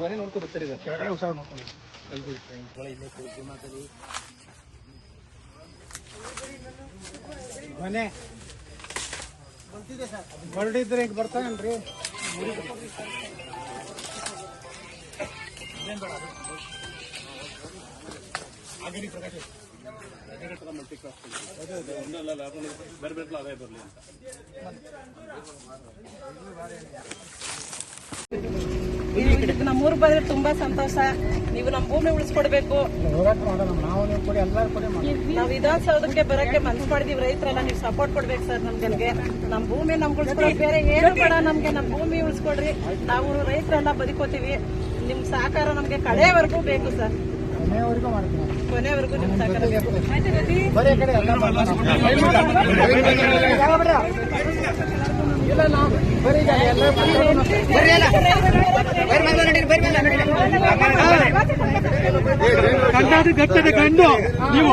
ಮನೆ ನೋಡ್ಕೊ ಬರ್ತಾರೆ ಕೆಳಗಡೆ ಉತ್ಸಾಹ ನೋಡ್ಕೊಂಡು ಮನೆ ಹೊರಡಿದ್ರೆ ಈಗ ಬರ್ತಾನೇನ್ರಿ ಆಗಡಿ ಪ್ರಕಾಶ ಮಲ್ಟಿ ಕ್ರಾಸ್ ಬೇರೆ ಬೇರೆ ಅದೇ ಬರಲಿ ಅಂತ ನಮ್ಮೂರಿಗೆ ಬಂದ್ರೆ ತುಂಬಾ ಸಂತೋಷ. ನೀವು ನಮ್ಮ ಭೂಮಿ ಉಳಿಸ್ಕೊಡ್ಬೇಕು. ನಾವು ವಿಧಾನಸೌಧಕ್ಕೆ ಬರಕ್ಕೆ ಮನ್ಸು ಮಾಡಿದೀವಿ. ರೈತರೆಲ್ಲ ನೀವು ಸಪೋರ್ಟ್ ಕೊಡ್ಬೇಕು ಸರ್. ನಮ್ಗೆ ನಮ್ ಭೂಮಿ ನಮ್ಗೆ ಉಳಿಸ್ಕೊಡೋದು ಬೇರೆ ಏನು ಬೇಡ. ನಮ್ಗೆ ನಮ್ ಭೂಮಿ ಉಳಿಸ್ಕೊಡ್ರಿ. ನಾವು ರೈತರೆಲ್ಲ ಬದುಕೋತೀವಿ. ನಿಮ್ ಸಹಕಾರ ನಮ್ಗೆ ಕಡೆಯವರೆಗೂ ಬೇಕು ಸರ್. ಕೊನೆವರೆಗೂ ನಿಮ್ ಸಹಕಾರ ಬೇಕು. ಗಟ್ಟದ ಗಂಡು ನೀವು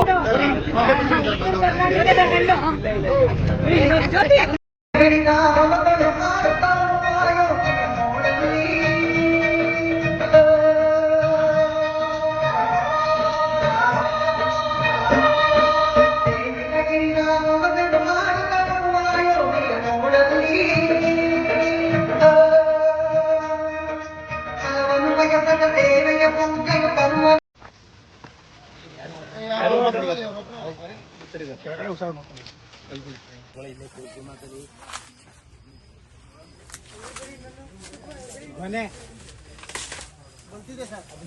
ಮನೆ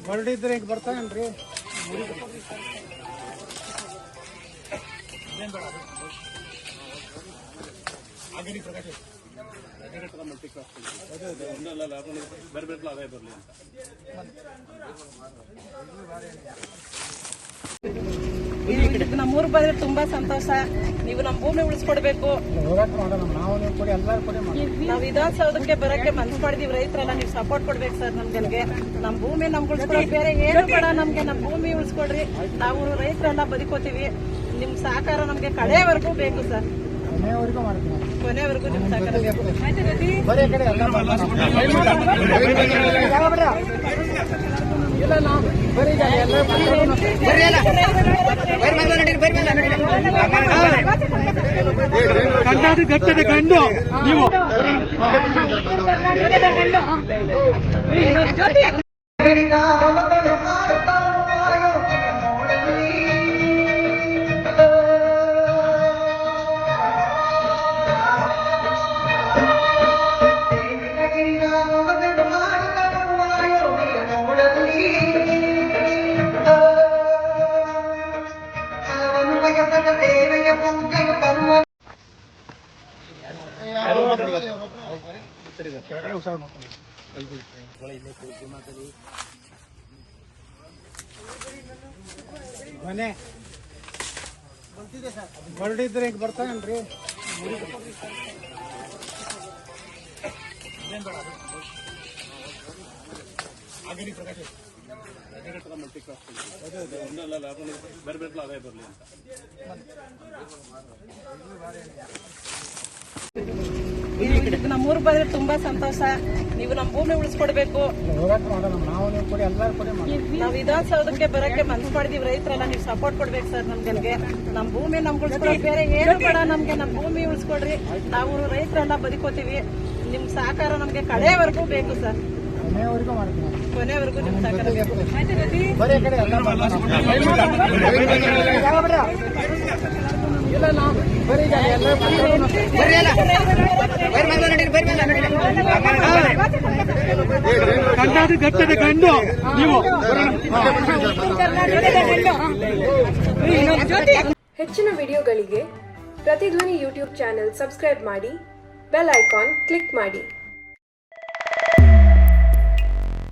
ಹೊರಡಿದ್ರೆ ಈಗ ಬರ್ತಾನೇನ್ರಿ ಆಗಡಿ ಪ್ರಕಾಶ ಮಲ್ಟಿ ಕ್ರಾಸ್ ಬೇರೆ ಬೇರೆ ಅದೇ ಬರಲಿ ಅಂತ ನಮ್ಮೂರಿಗೆ ಬಂದ್ರೆ ತುಂಬಾ ಸಂತೋಷ. ನೀವು ನಮ್ಮ ಭೂಮಿ ಉಳಿಸ್ಕೊಡ್ಬೇಕು. ನಾವು ವಿಧಾನಸೌಧಕ್ಕೆ ಬರಕ್ಕೆ ಮನ್ಸು ಮಾಡಿದೀವಿ. ರೈತರೆಲ್ಲ ನೀವು ಸಪೋರ್ಟ್ ಕೊಡ್ಬೇಕು ಸರ್. ನಮ್ಗೆ ನಮ್ ಭೂಮಿ ನಮ್ಗೆ ಉಳಿಸ್ಕೊಡೋದು ಬೇರೆ ಏನು ಬೇಡ. ನಮ್ಗೆ ನಮ್ ಭೂಮಿ ಉಳಿಸ್ಕೊಡ್ರಿ. ನಾವು ರೈತರೆಲ್ಲ ಬದುಕೋತೀವಿ. ನಿಮ್ ಸಹಕಾರ ನಮ್ಗೆ ಕಡೆಯವರೆಗೂ ಬೇಕು ಸರ್. ಕೊನೆವರೆಗೂ ನಿಮ್ ಸಹಕಾರ ಬೇಕು. ಗಟ್ಟದ ಗಂಡು ನೀವು ಉತ್ಸಾಹ ನೋಡ್ಕೊಂಡು ಮನೆ ಹೊರಡಿದ್ರೆ ಈಗ ಬರ್ತಾನೇನ್ರಿ ಆಗಡಿ ಪ್ರಕಾಶ ಮಲ್ಟಿ ಕ್ರಾಸ್ ಬೇರೆ ಬೇರೆ ಅದೇ ಬರಲಿ ಅಂತ ನಮ್ಮೂರಿಗೆ ಬಂದ್ರೆ ತುಂಬಾ ಸಂತೋಷ. ನೀವು ನಮ್ಮ ಭೂಮಿ ಉಳಿಸ್ಕೊಡ್ಬೇಕು. ನಾವು ವಿಧಾನಸೌಧಕ್ಕೆ ಬರಕ್ಕೆ ಮನ್ಸು ಮಾಡಿದೀವಿ. ರೈತರೆಲ್ಲ ನೀವು ಸಪೋರ್ಟ್ ಕೊಡ್ಬೇಕು ಸರ್. ನಮ್ಗೆ ನಮ್ ಭೂಮಿ ನಮ್ಗೆ ಉಳಿಸ್ಕೊಡೋದು ಬೇರೆ ಏನು ಬೇಡ. ನಮ್ಗೆ ನಮ್ ಭೂಮಿ ಉಳಿಸ್ಕೊಡ್ರಿ. ನಾವು ರೈತರೆಲ್ಲ ಬದುಕೋತೀವಿ. ನಿಮ್ ಸಹಕಾರ ನಮ್ಗೆ ಕಡೆಯವರೆಗೂ ಬೇಕು ಸರ್. ಕೊನೆವರೆಗೂ ನಿಮ್ ಸಹಕಾರ ಬೇಕು. ಗಟ್ಟದ ಗಂಡು ನೀವು ಹೆಚ್ಚಿನ ವಿಡಿಯೋಗಳಿಗೆ ಪ್ರತಿಧ್ವನಿ ಯೂಟ್ಯೂಬ್ ಚಾನೆಲ್ ಸಬ್ಸ್ಕ್ರೈಬ್ ಮಾಡಿ, ಬೆಲ್ ಐಕಾನ್ ಕ್ಲಿಕ್ ಮಾಡಿ.